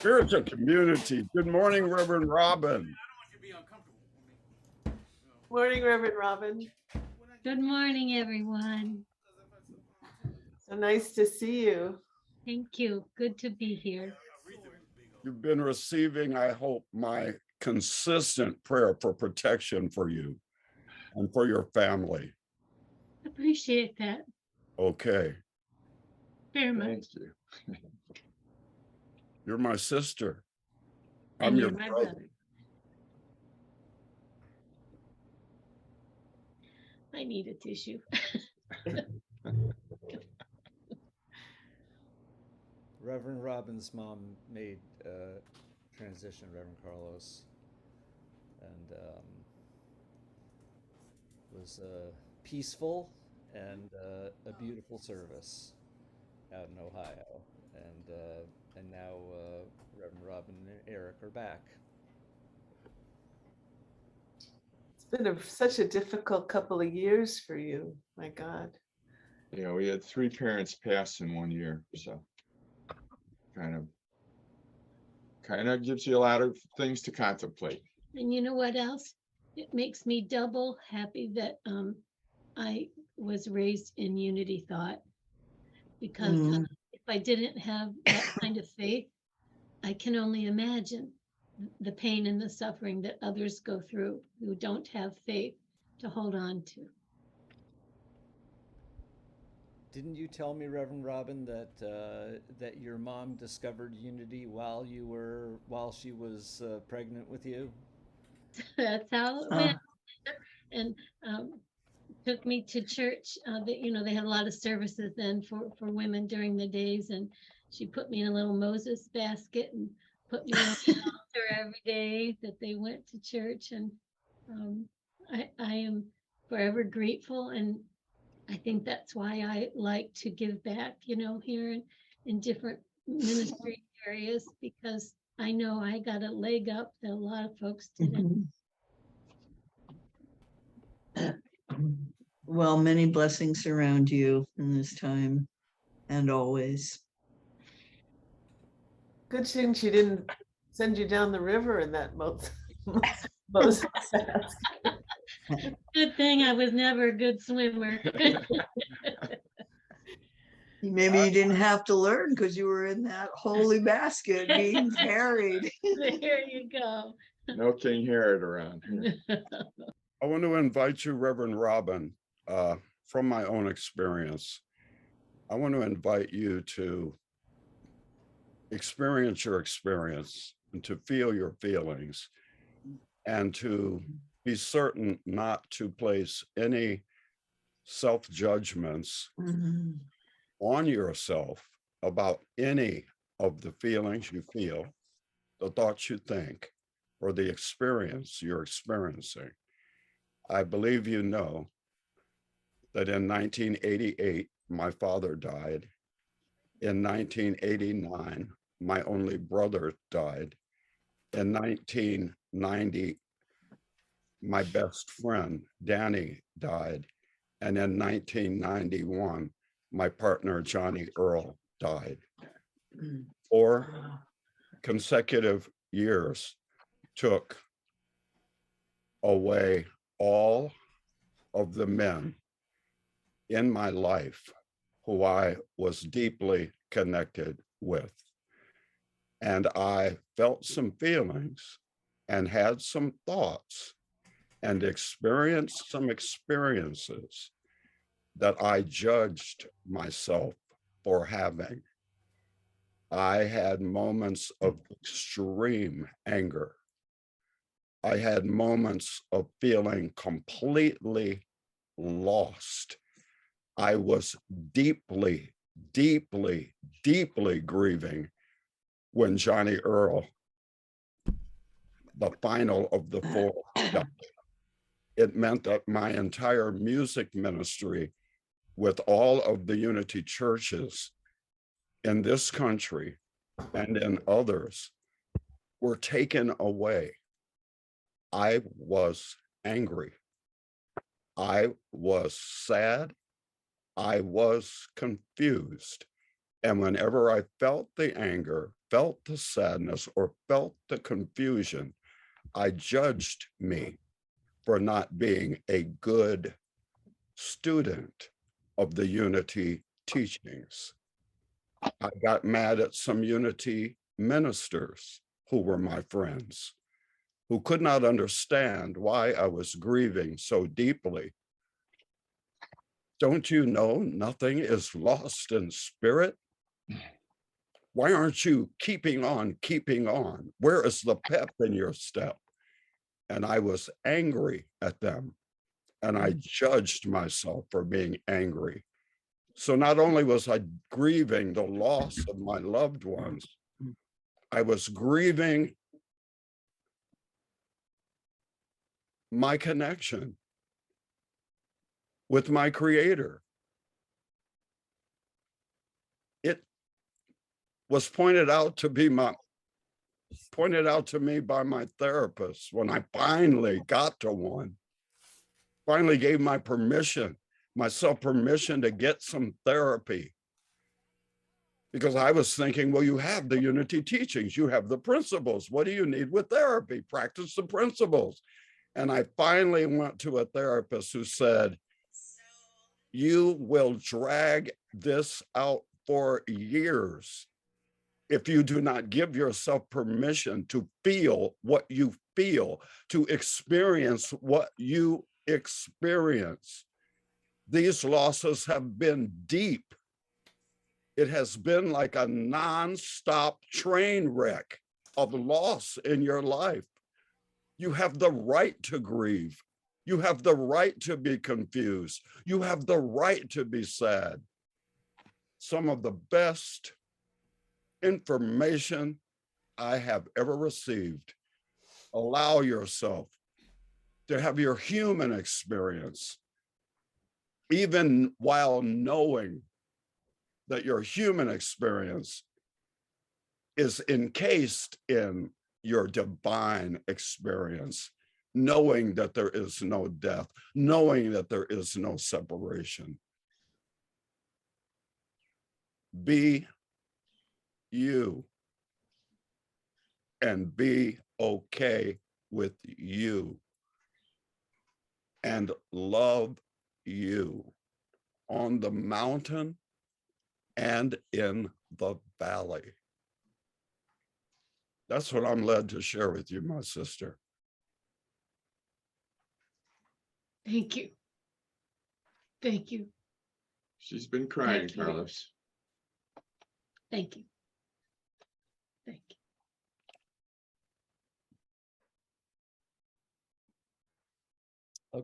Spiritual community. Good morning, Reverend Robin. Morning, Reverend Robin. Good morning, everyone. So nice to see you. Thank you. Good to be here. You've been receiving, I hope, my consistent prayer for protection for you and for your family. Appreciate that Okay. very much. You. You're my sister. And I'm you're your my brother. I need a tissue. Reverend Robin's mom made a transition, Reverend Carlos, and was peaceful and a beautiful service out in Ohio, and now Reverend Robin and Eric are back. It's been such a difficult couple of years for you. My God. Yeah, we had 3 parents pass in 1 year, so kind of gives you a lot of things to contemplate. And you know what else? It makes me double happy that I was raised in Unity Thought, because if I didn't have that kind of faith, I can only imagine the pain and the suffering that others go through who don't have faith to hold on to. Didn't you tell me, Reverend Robin, that your mom discovered Unity while she was pregnant with you? That's how it went. And took me to church. That they had a lot of services then for women during the days, and she put me in a little Moses basket and put me on the altar every day that they went to church. And I am forever grateful, and I think that's why I like to give back, here in different ministry areas, because I know I got a leg up that a lot of folks didn't. Well, many blessings surround you in this time and always. Good thing she didn't send you down the river in that Moses basket. Good thing I was never a good swimmer. Maybe you didn't have to learn because you were in that holy basket being carried. There you go. No King Herod around here. I want to invite you, Reverend Robin, from my own experience. I want to invite you to experience your experience and to feel your feelings, and to be certain not to place any self-judgments on yourself about any of the feelings you feel, the thoughts you think, or the experience you're experiencing. I believe you know that in 1988, my father died. In 1989, my only brother died. In 1990, my best friend, Danny, died. And in 1991, my partner, Johnny Earl, died. 4 consecutive years took away all of the men in my life who I was deeply connected with. And I felt some feelings and had some thoughts and experienced some experiences that I judged myself for having. I had moments of extreme anger. I had moments of feeling completely lost. I was deeply, deeply, deeply grieving when Johnny Earl, the final of the 4, died. It meant that my entire music ministry with all of the Unity churches in this country and in others were taken away. I was angry. I was sad. I was confused. And whenever I felt the anger, felt the sadness or felt the confusion, I judged me for not being a good student of the unity teachings. I got mad at some unity ministers who were my friends, who could not understand why I was grieving so deeply. Don't you know nothing is lost in spirit? Why aren't you keeping on, keeping on? Where is the pep in your step? And I was angry at them, and I judged myself for being angry. So not only was I grieving the loss of my loved ones, I was grieving my connection with my creator. It was pointed out to me by my therapist when I finally got to one, finally gave myself permission to get some therapy. Because I was thinking, well, you have the unity teachings, you have the principles. What do you need with therapy? Practice the principles. And I finally went to a therapist who said, you will drag this out for years if you do not give yourself permission to feel what you feel, to experience what you experience. These losses have been deep. It has been like a nonstop train wreck of loss in your life. You have the right to grieve. You have the right to be confused. You have the right to be sad. Some of the best information I have ever received. Allow yourself to have your human experience, even while knowing that your human experience is encased in your divine experience, knowing that there is no death, knowing that there is no separation. Be you and be okay with you and love you on the mountain and in the valley. That's what I'm led to share with you, my sister. Thank you. Thank you. She's been crying, Thank you. Carlos. Thank you.